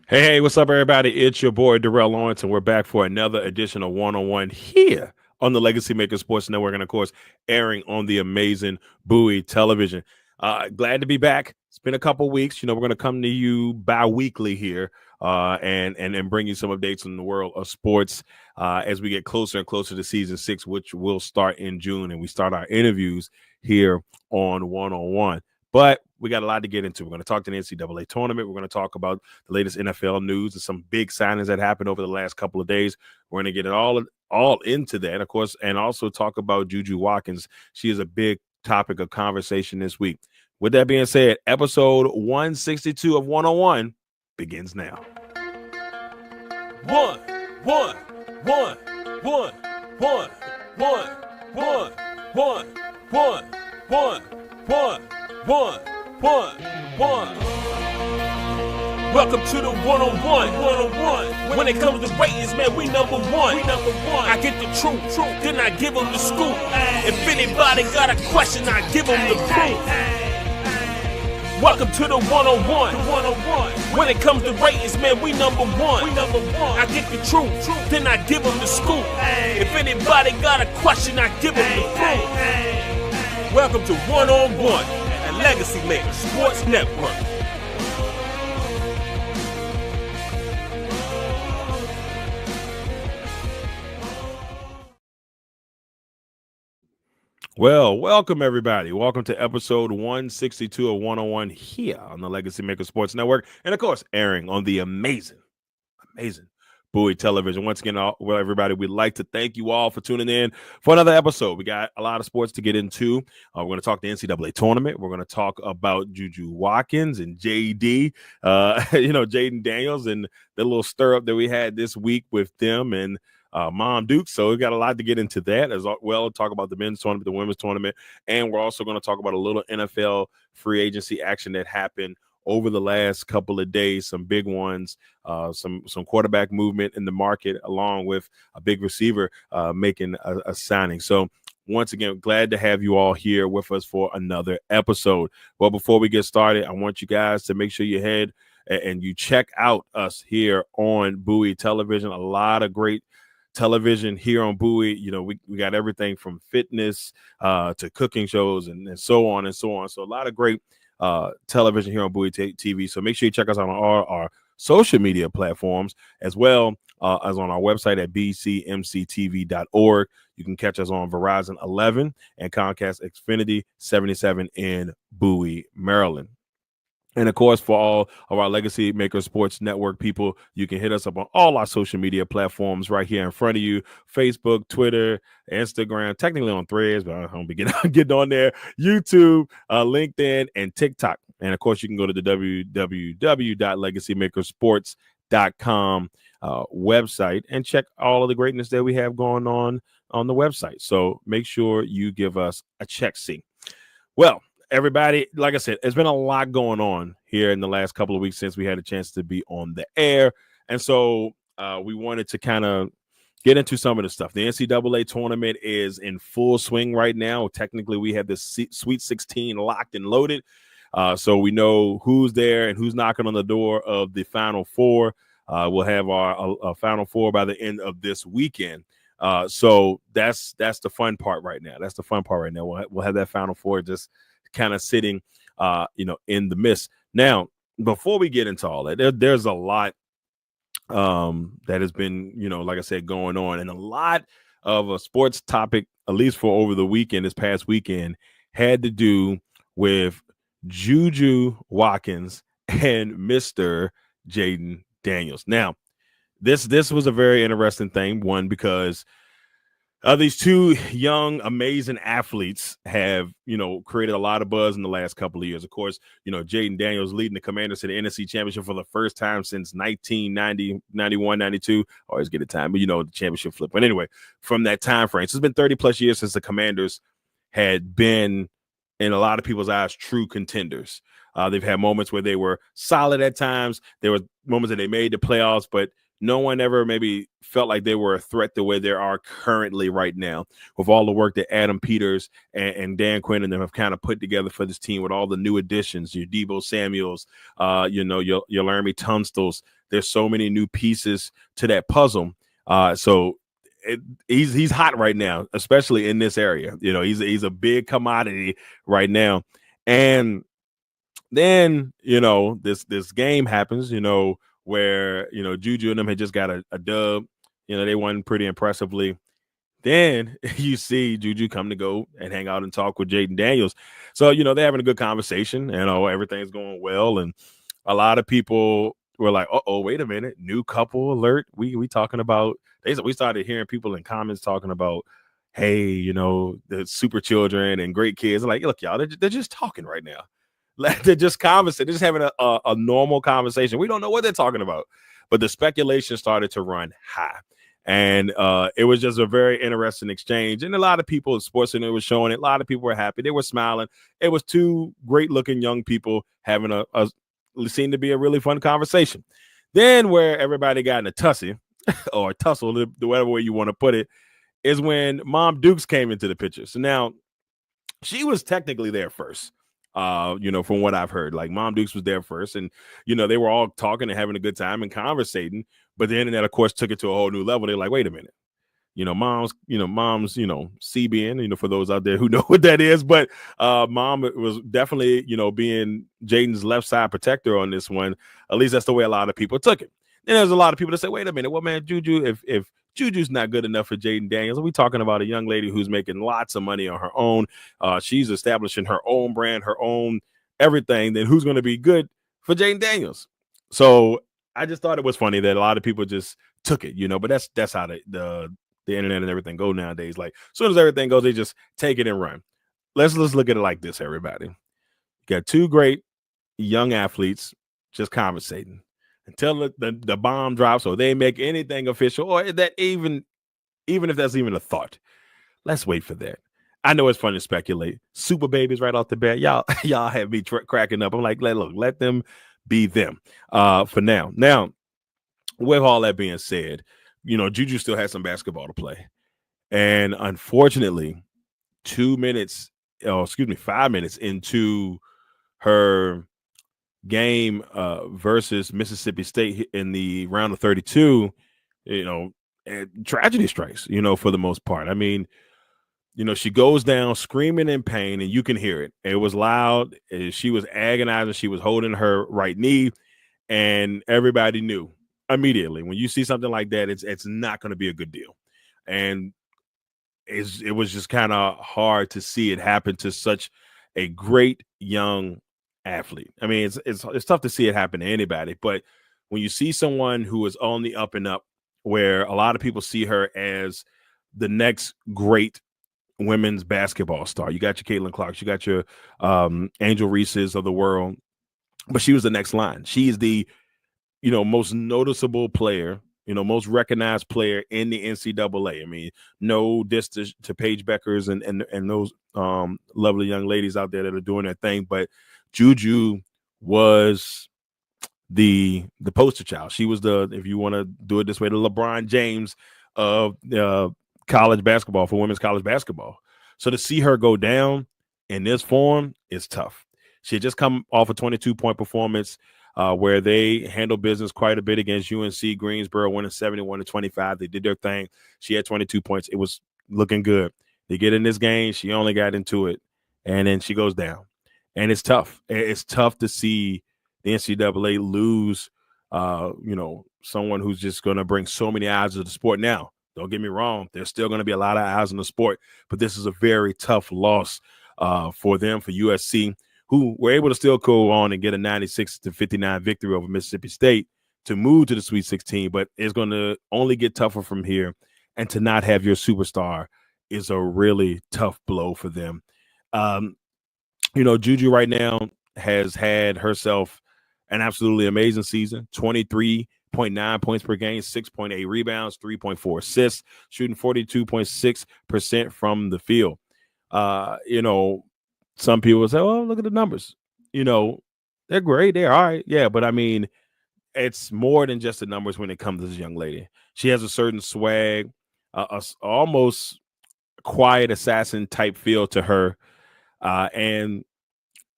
Hey, what's up, everybody? It's your boy, Darrell Owens, and we're back for another edition of One-on-One here on the Legacy Maker Sports Network, and, of course, airing on the amazing Bowie television. Glad to be back. It's been a couple weeks. We're going to come to you bi-weekly here and bring you some updates in the world of sports as we get closer and closer to Season 6, which will start in June, and we start our interviews here on One-on-One. But we got a lot to get into. We're going to talk to the NCAA tournament. We're going to talk about the latest NFL news and some big signings that happened over the last couple of days. We're going to get it all into that, of course, and also talk about Juju Watkins. She is a big topic of conversation this week. With that being said, episode 162 of 101 begins now. One. Welcome to the one-on-one. When it comes to ratings, man, we number one. I get the truth, then I give them the scoop. If anybody got a question, I give them the proof. Welcome to the one-on-one. When it comes to ratings, man, we number one. I get the truth, then I give them the scoop. If anybody got a question, I give them the proof. Welcome to One-on-One at Legacy Maker Sports Network. Well, welcome, everybody. Welcome to episode 162 of 101 here on the Legacy Maker Sports Network. And, of course, airing on the amazing Bowie television. Once again, everybody, we'd like to thank you all for tuning in for another episode. We got a lot of sports to get into. We're going to talk the NCAA tournament. We're going to talk about Juju Watkins and JD, Jaden Daniels, and the little stir up that we had this week with them and Mom Duke. So we got a lot to get into that as well. Talk about the men's tournament, the women's tournament, and we're also going to talk about a little NFL free agency action that happened over the last couple of days. Some big ones, some quarterback movement in the market, along with a big receiver making a signing. So once again, glad to have you all here with us for another episode. Well, before we get started, I want you guys to make sure you head and you check out us here on Bowie Television. A lot of great television here on Bowie. We got everything from fitness to cooking shows and so on and so on. So a lot of great television here on Bowie TV. So make sure you check us out on all our social media platforms, as well as on our website at bcmctv.org. You can catch us on Verizon 11 and Comcast Xfinity 77 in Bowie, Maryland. And, of course, for all of our Legacy Maker Sports Network people, you can hit us up on all our social media platforms right here in front of you: Facebook, Twitter, Instagram, technically on Threads, but I don't be getting on there, YouTube, LinkedIn, and TikTok. And, of course, you can go to the www.legacymakersports.com website and check all of the greatness that we have going on the website. So make sure you give us a check-see. Well, everybody, like I said, there's been a lot going on here in the last couple of weeks since we had a chance to be on the air. And so we wanted to kind of get into some of the stuff. The NCAA tournament is in full swing right now. Technically, we have the Sweet 16 locked and loaded. So we know who's there and who's knocking on the door of the Final Four. We'll have our Final Four by the end of this weekend. So that's the fun part right now. We'll have that Final Four just kind of sitting in the mist. Now, before we get into all that, there's a lot that has been, like I said, going on, and a lot of a sports topic, at least for over the weekend, this past weekend, had to do with Juju Watkins and Mr. Jaden Daniels. Now, this was a very interesting thing, one, because these two young, amazing athletes have, created a lot of buzz in the last couple of years. Of course, Jaden Daniels leading the Commanders to the NFC Championship for the first time since 1990, 91, 92. Always get a time, but the championship flip. But anyway, from that time frame, so it's been 30 plus years since the Commanders had been, in a lot of people's eyes, true contenders. They've had moments where they were solid at times. There were moments that they made the playoffs, but no one ever maybe felt like they were a threat the way they are currently right now, with all the work that Adam Peters and Dan Quinn and them have kind of put together for this team, with all the new additions, your Deebo Samuels, your Laramie Tunstals, there's so many new pieces to that puzzle. He's hot right now, especially in this area. He's a big commodity right now. And then this game happens, where Juju and them had just got a dub. They won pretty impressively. Then you see Juju come to go and hang out and talk with Jaden Daniels. So they're having a good conversation. Everything's going well, and a lot of people were like, "Oh, wait a minute, new couple alert." We talking about. We started hearing people in comments talking about, "Hey, the super children and great kids." I'm like, look, y'all, they're just talking right now. They're just conversing. They're just having a normal conversation. We don't know what they're talking about, but the speculation started to run high. And it was just a very interesting exchange. And a lot of people, SportsCenter was showing it. A lot of people were happy. They were smiling. It was two great-looking young people having seemed to be a really fun conversation. Then where everybody got in a tussle, or tussle, whatever way you want to put it, is when Mom Dukes came into the picture. So now she was technically there first. From what I've heard, like Mom Dukes was there first, and they were all talking and having a good time and conversating. But the internet, of course, took it to a whole new level. They're like, wait a minute, mom's CBN, for those out there who know what that is. But Mom was definitely, being Jaden's left side protector on this one. At least that's the way a lot of people took it. And there's a lot of people that say, wait a minute, well, man, Juju, if Juju's not good enough for Jaden Daniels, we're talking about a young lady who's making lots of money on her own. She's establishing her own brand, her own everything. Then who's going to be good for Jaden Daniels? So I just thought it was funny that a lot of people just took it, but that's how the internet and everything go nowadays. Like as soon as everything goes, they just take it and run. Let's look at it like this, everybody. You got two great young athletes just conversating until the bomb drops, or they make anything official, or that even if that's even a thought. Let's wait for that. I know it's fun to speculate. Super babies right off the bat. Y'all have me cracking up. I'm like, let them be them for now. Now, with all that being said, Juju still has some basketball to play. And unfortunately, 5 minutes into her game versus Mississippi State in the round of 32, tragedy strikes, for the most part. I mean, she goes down screaming in pain, and you can hear it. It was loud. She was agonizing. She was holding her right knee, and everybody knew immediately when you see something like that, it's not going to be a good deal. And it was just kind of hard to see it happen to such a great young athlete. I mean, it's tough to see it happen to anybody, but when you see someone who is on the up and up, where a lot of people see her as the next great women's basketball star. You got your Caitlin Clarks, you got your Angel Reese's of the world, but she was the next line. She is the most noticeable player, most recognized player in the NCAA. I mean, no distance to Paige Beckers and those lovely young ladies out there that are doing their thing, but Juju was the poster child. She was if you want to do it this way, the LeBron James of college basketball, for women's college basketball. So to see her go down in this form is tough. She had just come off a 22-point performance where they handled business quite a bit against UNC Greensboro, winning 71-25. They did their thing. She had 22 points. It was looking good. They get in this game. She only got into it, and then she goes down. And it's tough. It's tough to see the NCAA lose, someone who's just going to bring so many eyes to the sport. Now, don't get me wrong. There's still going to be a lot of eyes on the sport, but this is a very tough loss for them, for USC, who were able to still go on and get a 96-59 victory over Mississippi State to move to the Sweet 16, but it's going to only get tougher from here. And to not have your superstar is a really tough blow for them. Juju right now has had herself an absolutely amazing season, 23.9 points per game, 6.8 rebounds, 3.4 assists, shooting 42.6% from the field. Some people say, well, look at the numbers. They're great. They're all right. Yeah, but I mean, it's more than just the numbers when it comes to this young lady. She has a certain swag, almost quiet assassin type feel to her. And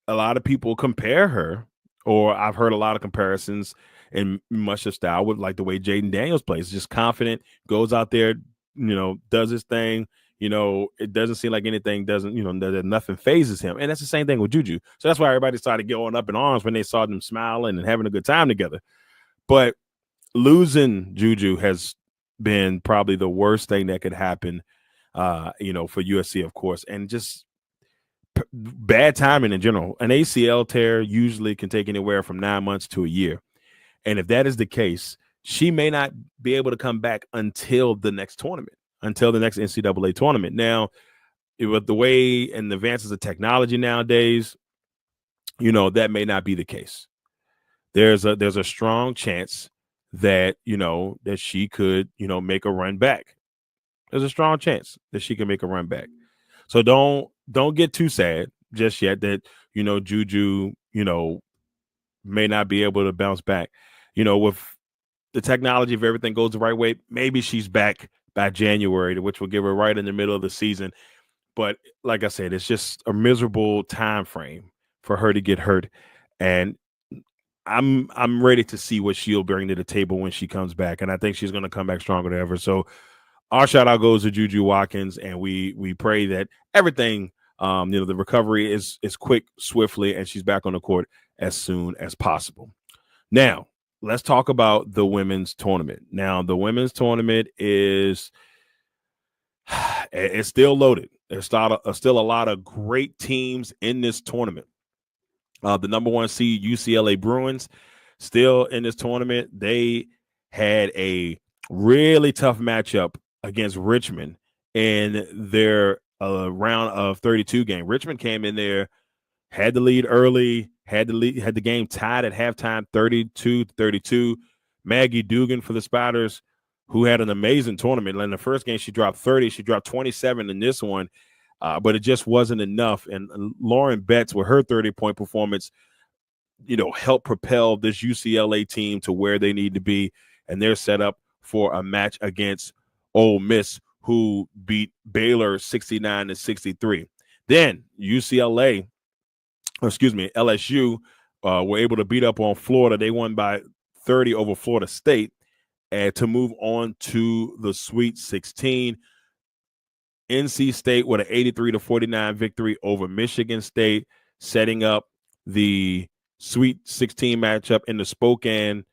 a lot of people compare her, or I've heard a lot of comparisons, in much of style with like the way Jaden Daniels plays, just confident, goes out there, does his thing. It doesn't seem like anything doesn't, that nothing phases him. And that's the same thing with Juju. So that's why everybody started going up in arms when they saw them smiling and having a good time together. But losing Juju has been probably the worst thing that could happen, for USC, of course, and just bad timing in general. An ACL tear usually can take anywhere from 9 months to a year. And if that is the case, she may not be able to come back until the next tournament, until the next NCAA tournament. Now, with the way and the advances of technology nowadays, that may not be the case. There's a strong chance that, that she could, make a run back. There's a strong chance that she can make a run back. So don't get too sad just yet that, Juju, may not be able to bounce back. With the technology, if everything goes the right way, maybe she's back by January, which will give her right in the middle of the season. But like I said, it's just a miserable time frame for her to get hurt. And I'm ready to see what she'll bring to the table when she comes back. And I think she's going to come back stronger than ever. So our shout out goes to Juju Watkins, and we pray that everything, the recovery is quick, swiftly, and she's back on the court as soon as possible. Now, let's talk about the women's tournament. Now, the women's tournament it's still loaded. There's still a lot of great teams in this tournament. The number 1 seed UCLA Bruins still in this tournament. They had a really tough matchup against Richmond in their round of 32 game. Richmond came in there, had the lead early, had the game tied at halftime, 32-32. Maggie Dugan for the Spiders, who had an amazing tournament. In the first game, she dropped 30. She dropped 27 in this one, but it just wasn't enough. And Lauren Betts, with her 30-point performance, helped propel this UCLA team to where they need to be. And they're set up for a match against Ole Miss, who beat Baylor 69-63. Then LSU were able to beat up on Florida. They won by 30 over Florida State, and to move on to the Sweet 16. NC State with an 83-49 victory over Michigan State, setting up the Sweet 16 matchup in the Spokane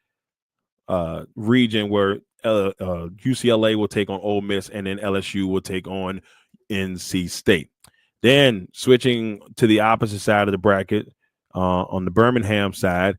region, where UCLA will take on Ole Miss, and then LSU will take on NC State. Then switching to the opposite side of the bracket, on the Birmingham side,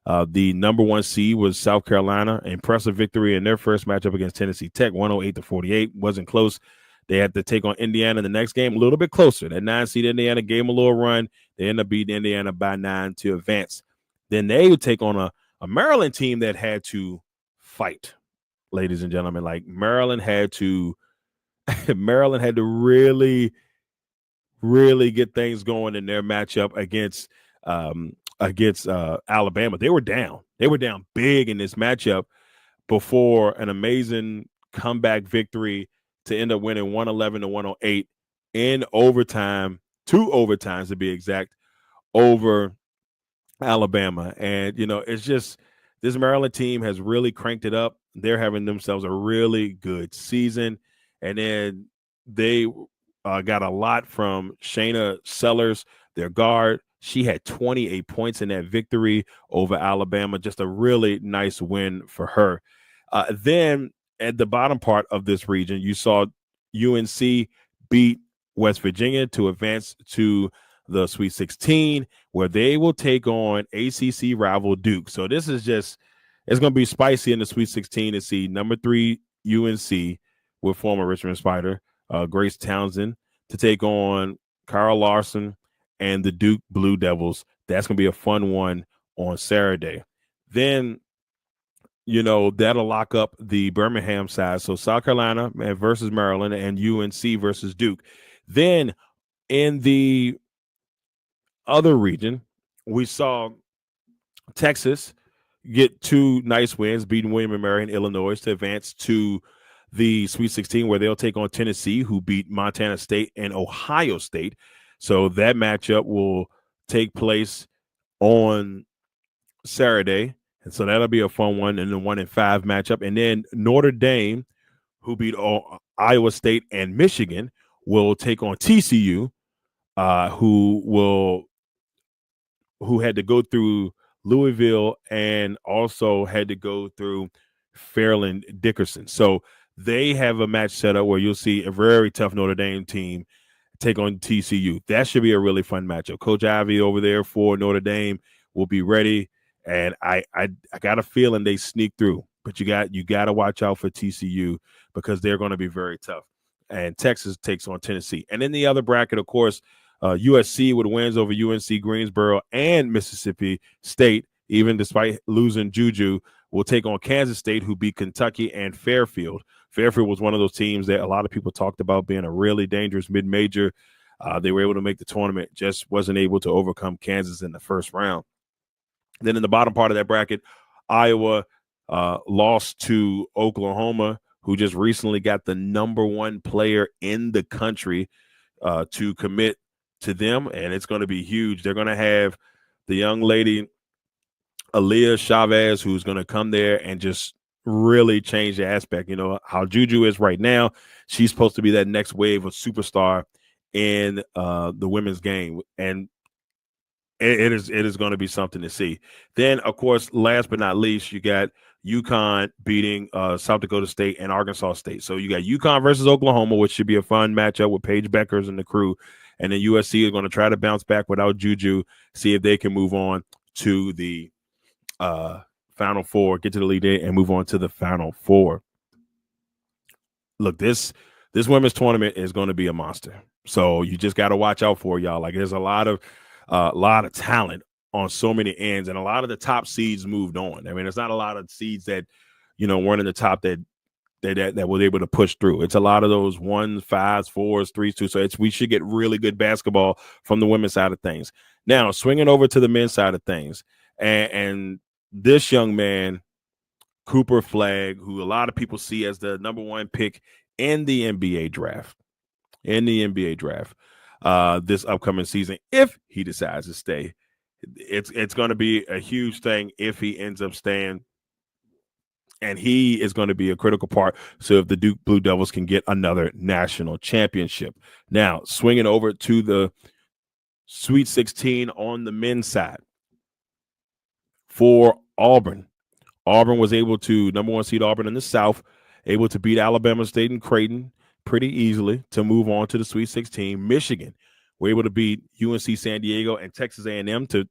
the number 1 seed was South Carolina. Impressive victory in their first matchup against Tennessee Tech, 108-48. Wasn't close. They had to take on Indiana in the next game, a little bit closer. That 9 seed Indiana gave them a little run. They ended up beating Indiana by 9 to advance. Then they would take on a Maryland team that had to fight, ladies and gentlemen. Like Maryland had to really, really get things going in their matchup against Alabama. They were down big in this matchup before an amazing comeback victory to end up winning 111-108 in overtime, 2 overtimes to be exact, over Alabama. And it's just, this Maryland team has really cranked it up. They're having themselves a really good season. And then they got a lot from Shayna Sellers, their guard. She had 28 points in that victory over Alabama. Just a really nice win for her. Then at the bottom part of this region, you saw UNC beat West Virginia to advance to the Sweet 16, where they will take on ACC rival Duke. So this is just, it's going to be spicy in the Sweet 16 to see number 3 UNC with former Richmond Spider Grace Townsend to take on Kyle Larson and the Duke Blue Devils. That's going to be a fun one on Saturday. Then, that'll lock up the Birmingham side. So South Carolina versus Maryland and UNC versus Duke. Then in the other region, we saw Texas get 2 nice wins, beating William & Mary in Illinois to advance to the Sweet 16, where they'll take on Tennessee, who beat Montana State and Ohio State. So that matchup will take place on Saturday. And so that'll be a fun one in the 1-5 matchup. And then Notre Dame, who beat Iowa State and Michigan, will take on TCU, who had to go through Louisville and also had to go through Fairleigh Dickinson. So they have a match set up where you'll see a very tough Notre Dame team take on TCU. That should be a really fun matchup. Coach Ivey over there for Notre Dame will be ready, and I got a feeling they sneak through. But you got to watch out for TCU because they're going to be very tough. And Texas takes on Tennessee. And in the other bracket, of course, USC with wins over UNC Greensboro and Mississippi State, even despite losing Juju, will take on Kansas State, who beat Kentucky and Fairfield. Fairfield was one of those teams that a lot of people talked about being a really dangerous mid-major. They were able to make the tournament, just wasn't able to overcome Kansas in the first round. Then in the bottom part of that bracket, Iowa lost to Oklahoma, who just recently got the #1 player in the country to commit to them, and it's going to be huge. They're going to have the young lady, Aaliyah Chavez, who's going to come there and just really change the aspect. You know, how Juju is right now, she's supposed to be that next wave of superstar in the women's game, and it is going to be something to see. Then, of course, last but not least, you got UConn beating South Dakota State and Arkansas State. So you got UConn versus Oklahoma, which should be a fun matchup with Paige Beckers and the crew. And then USC is going to try to bounce back without Juju, see if they can move on to the Final Four, get to the Elite Eight, and move on to the Final Four. Look, this women's tournament is going to be a monster. So you just got to watch out for y'all. Like, there's a lot of talent on so many ends, and a lot of the top seeds moved on. I mean, there's not a lot of seeds that, you know, weren't in the top that was able to push through. It's a lot of those 1s, 5s, 4s, 3s, 2s. So we should get really good basketball from the women's side of things. Now, swinging over to the men's side of things, and this young man, Cooper Flagg, who a lot of people see as the #1 pick in the NBA draft, this upcoming season, if he decides to stay. It's going to be a huge thing if he ends up staying, and he is going to be a critical part so if the Duke Blue Devils can get another national championship. Now, swinging over to the Sweet 16 on the men's side for Auburn. Auburn was able to, #1 seed Auburn in the South, able to beat Alabama State and Creighton pretty easily to move on to the Sweet 16. Michigan were able to beat UNC San Diego and Texas A&M to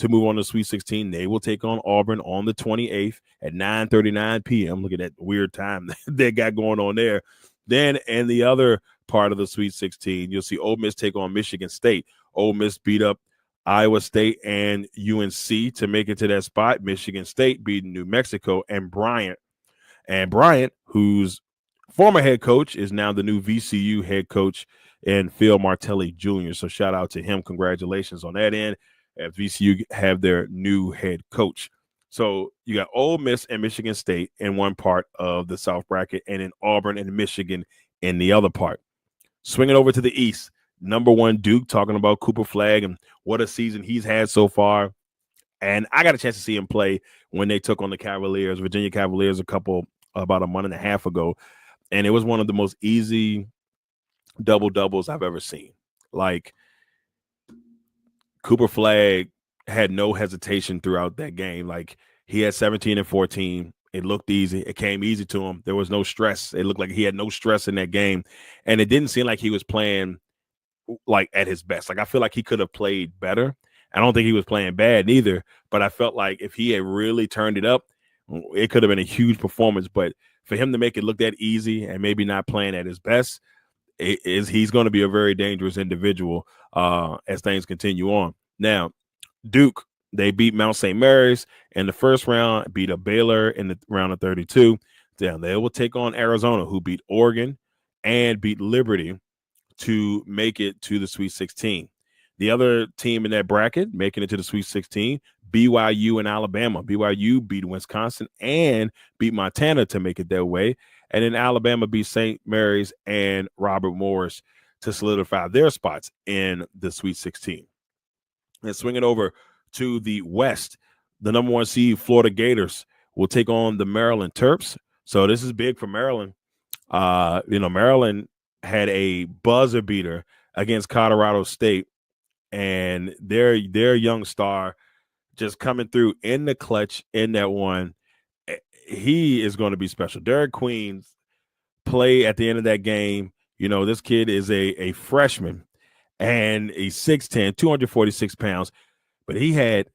move on to the Sweet 16. They will take on Auburn on the 28th at 9:39 p.m. Look at that weird time they got going on there. Then in the other part of the Sweet 16, you'll see Ole Miss take on Michigan State. Ole Miss beat up Iowa State and UNC to make it to that spot. Michigan State beating New Mexico and Bryant. And Bryant, whose former head coach, is now the new VCU head coach, and Phil Martelli Jr. So shout out to him. Congratulations on that end. At VCU have their new head coach. So you got Ole Miss and Michigan State in one part of the South bracket, and then Auburn and Michigan in the other part. Swinging over to the East, #1 Duke, talking about Cooper Flagg and what a season he's had so far. And I got a chance to see him play when they took on the Cavaliers, Virginia Cavaliers, about a month and a half ago. And it was one of the most easy double-doubles I've ever seen. Like, Cooper Flagg had no hesitation throughout that game. Like, he had 17 and 14. It looked easy. It came easy to him. There was no stress. It looked like he had no stress in that game. And it didn't seem like he was playing like at his best. Like, I feel like he could have played better. I don't think he was playing bad neither, but I felt like if he had really turned it up, it could have been a huge performance. But for him to make it look that easy and maybe not playing at his best, he's going to be a very dangerous individual as things continue on. Now, Duke, they beat Mount St. Mary's in the first round, beat a Baylor in the round of 32. Then they will take on Arizona, who beat Oregon and beat Liberty to make it to the Sweet 16. The other team in that bracket making it to the Sweet 16, BYU and Alabama. BYU beat Wisconsin and beat Montana to make it their way. And then Alabama beat St. Mary's and Robert Morris to solidify their spots in the Sweet 16. And swinging over to the West, the number 1 seed Florida Gators will take on the Maryland Terps. So this is big for Maryland. Maryland had a buzzer beater against Colorado State, and their young star just coming through in the clutch in that one. He is going to be special. Derek Queen's play at the end of that game. This kid is a freshman, and he's 6'10", 246 pounds, but he had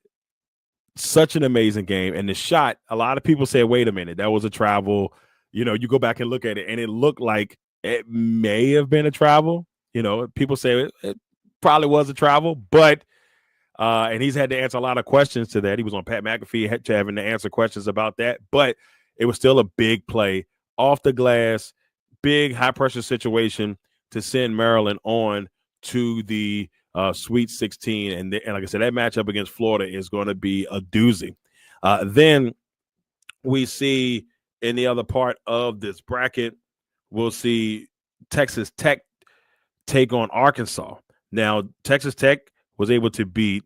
such an amazing game. And the shot, a lot of people say, wait a minute, that was a travel. You go back and look at it, and it looked like it may have been a travel. People say it probably was a travel, but and he's had to answer a lot of questions to that. He was on Pat McAfee having to answer questions about that, but it was still a big play off the glass, big high-pressure situation to send Maryland on to the Sweet 16. And like I said, that matchup against Florida is going to be a doozy. Then we see in the other part of this bracket, we'll see Texas Tech take on Arkansas. Now, Texas Tech was able to beat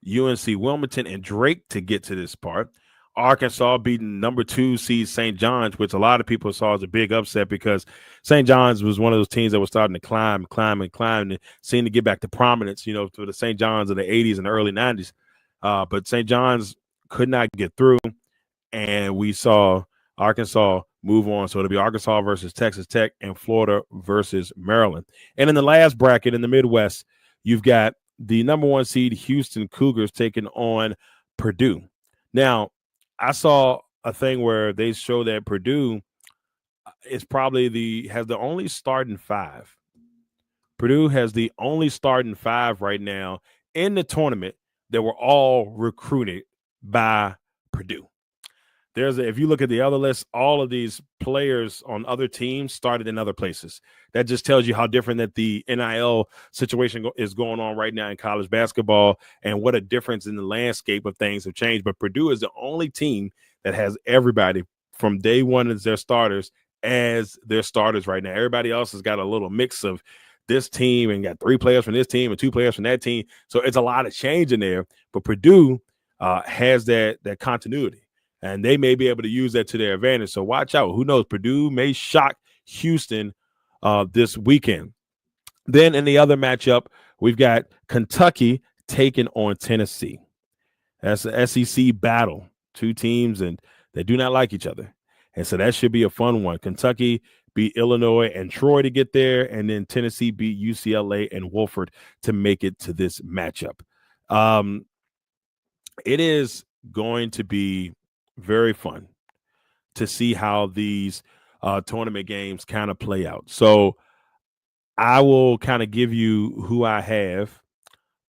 UNC Wilmington and Drake to get to this part. Arkansas beating number 2 seed St. John's, which a lot of people saw as a big upset because St. John's was one of those teams that was starting to climb and seemed to get back to prominence, for the St. John's of the 80s and the early 90s. But St. John's could not get through, and we saw Arkansas move on. So it'll be Arkansas versus Texas Tech and Florida versus Maryland. And in the last bracket in the Midwest, you've got the number 1 seed Houston Cougars taking on Purdue. Now, I saw a thing where they show that Purdue is probably has the only starting 5. Purdue has the only starting 5 right now in the tournament that were all recruited by Purdue. If you look at the other list, all of these players on other teams started in other places. That just tells you how different that the NIL situation is going on right now in college basketball, and what a difference in the landscape of things have changed. But Purdue is the only team that has everybody from day one as their starters right now. Everybody else has got a little mix of this team and got 3 players from this team and 2 players from that team. So it's a lot of change in there. But Purdue has that continuity. And they may be able to use that to their advantage. So watch out. Who knows? Purdue may shock Houston this weekend. Then in the other matchup, we've got Kentucky taking on Tennessee. That's an SEC battle. 2 teams, and they do not like each other. And so that should be a fun one. Kentucky beat Illinois and Troy to get there, and then Tennessee beat UCLA and Wofford to make it to this matchup. It is going to be very fun to see how these tournament games kind of play out. So I will kind of give you who I have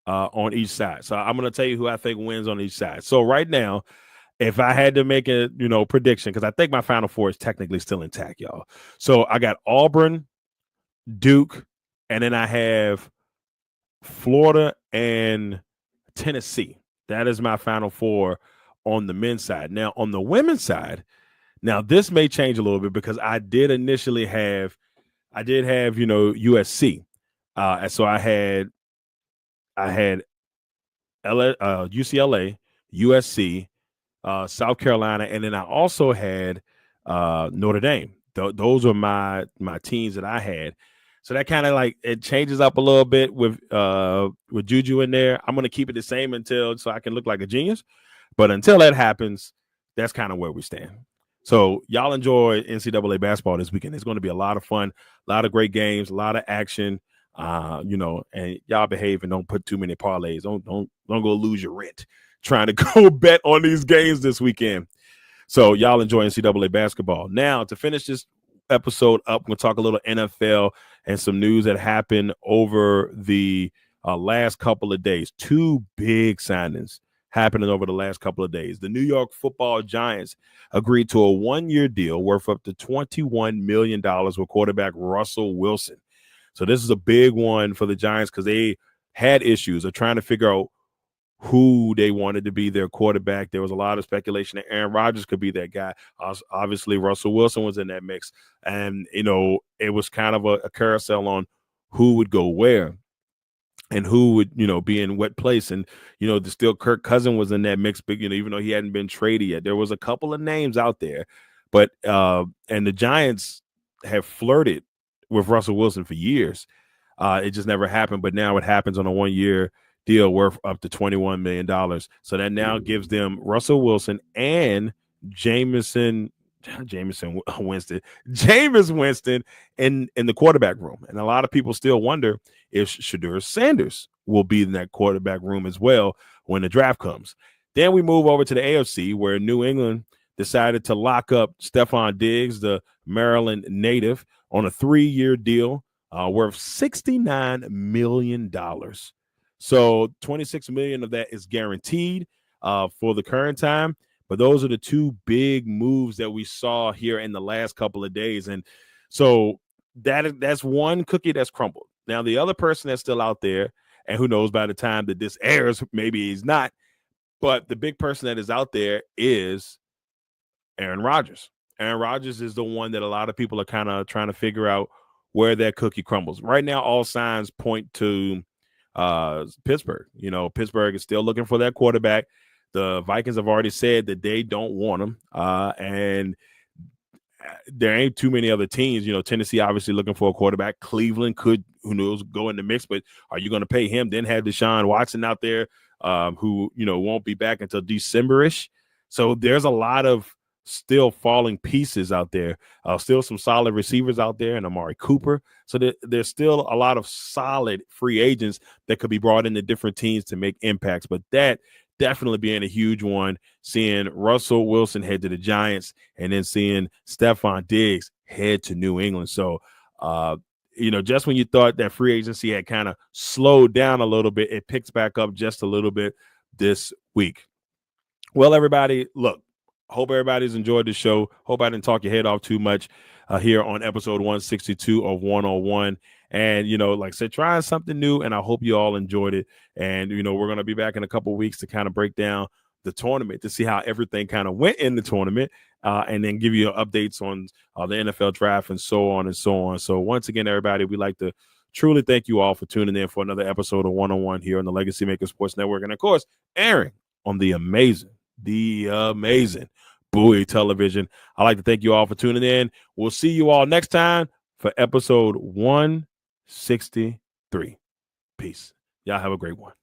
on each side. So I'm going to tell you who I think wins on each side. So right now, if I had to make a prediction, because I think my Final Four is technically still intact, y'all. So I got Auburn, Duke, and then I have Florida and Tennessee. That is my Final Four on the men's side. Now, on the women's side, this may change a little bit because I did initially have USC. So I had UCLA, USC, South Carolina, and then I also had Notre Dame. Those are my teams that I had. So that kind of it changes up a little bit with Juju in there. I'm going to keep it the same so I can look like a genius. But until that happens, that's kind of where we stand. So y'all enjoy NCAA basketball this weekend. It's going to be a lot of fun, a lot of great games, a lot of action, and y'all behave and don't put too many parlays. Don't go lose your rent trying to go bet on these games this weekend. So y'all enjoy NCAA basketball. Now, to finish this episode up, we're going to talk a little NFL and some news that happened over the last couple of days. 2 big signings happening over the last couple of days. The New York Football Giants agreed to a 1-year deal worth up to $21 million with quarterback Russell Wilson. So this is a big one for the Giants because they had issues of trying to figure out who they wanted to be their quarterback. There was a lot of speculation that Aaron Rodgers could be that guy. Obviously, Russell Wilson was in that mix. And, it was kind of a carousel on who would go where. and who would, be in what place. And, still Kirk Cousins was in that mix, but, even though he hadn't been traded yet, there was a couple of names out there. But and the Giants have flirted with Russell Wilson for years. It just never happened. But now it happens on a 1-year deal worth up to $21 million. So that now gives them Russell Wilson and Jameis Winston in the quarterback room. And a lot of people still wonder if Shedeur Sanders will be in that quarterback room as well when the draft comes. Then we move over to the AFC, where New England decided to lock up Stephon Diggs, the Maryland native, on a 3-year deal worth $69 million. So $26 million of that is guaranteed for the current time. But those are the two big moves that we saw here in the last couple of days. And so that's one cookie that's crumbled. Now, the other person that's still out there, and who knows, by the time that this airs, maybe he's not, but the big person that is out there is Aaron Rodgers. Aaron Rodgers is the one that a lot of people are kind of trying to figure out where that cookie crumbles. Right now, all signs point to Pittsburgh. Pittsburgh is still looking for that quarterback. The Vikings have already said that they don't want him, and there ain't too many other teams. Tennessee obviously looking for a quarterback. Cleveland could, who knows, go in the mix, but are you going to pay him? Then have Deshaun Watson out there, who won't be back until December-ish. So there's a lot of still falling pieces out there. Still some solid receivers out there, and Amari Cooper. So there's still a lot of solid free agents that could be brought into different teams to make impacts. But that definitely being a huge one, seeing Russell Wilson head to the Giants and then seeing Stephon Diggs head to New England. So, just when you thought that free agency had kind of slowed down a little bit, it picks back up just a little bit this week. Well, everybody, look, hope everybody's enjoyed the show. Hope I didn't talk your head off too much here on episode 162 of 101. And, like I said, trying something new, and I hope you all enjoyed it. And, we're going to be back in a couple of weeks to kind of break down the tournament, to see how everything kind of went in the tournament, and then give you updates on the NFL draft and so on and so on. So once again, everybody, we'd like to truly thank you all for tuning in for another episode of 101 here on the Legacy Maker Sports Network. And, of course, airing on the amazing Bowie Television. I'd like to thank you all for tuning in. We'll see you all next time for episode 163. Peace. Y'all have a great one.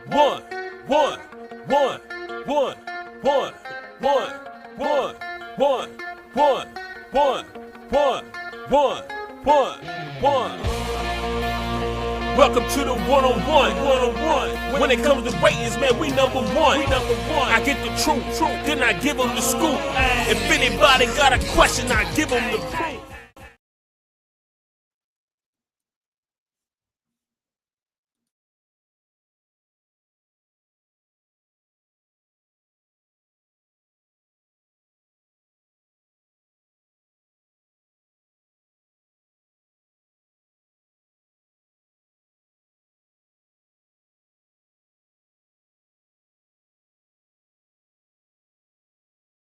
One. Welcome to the 101. When it comes to ratings, man, we number one. I get the truth, then I give them the scoop. If anybody got a question, I give them the proof.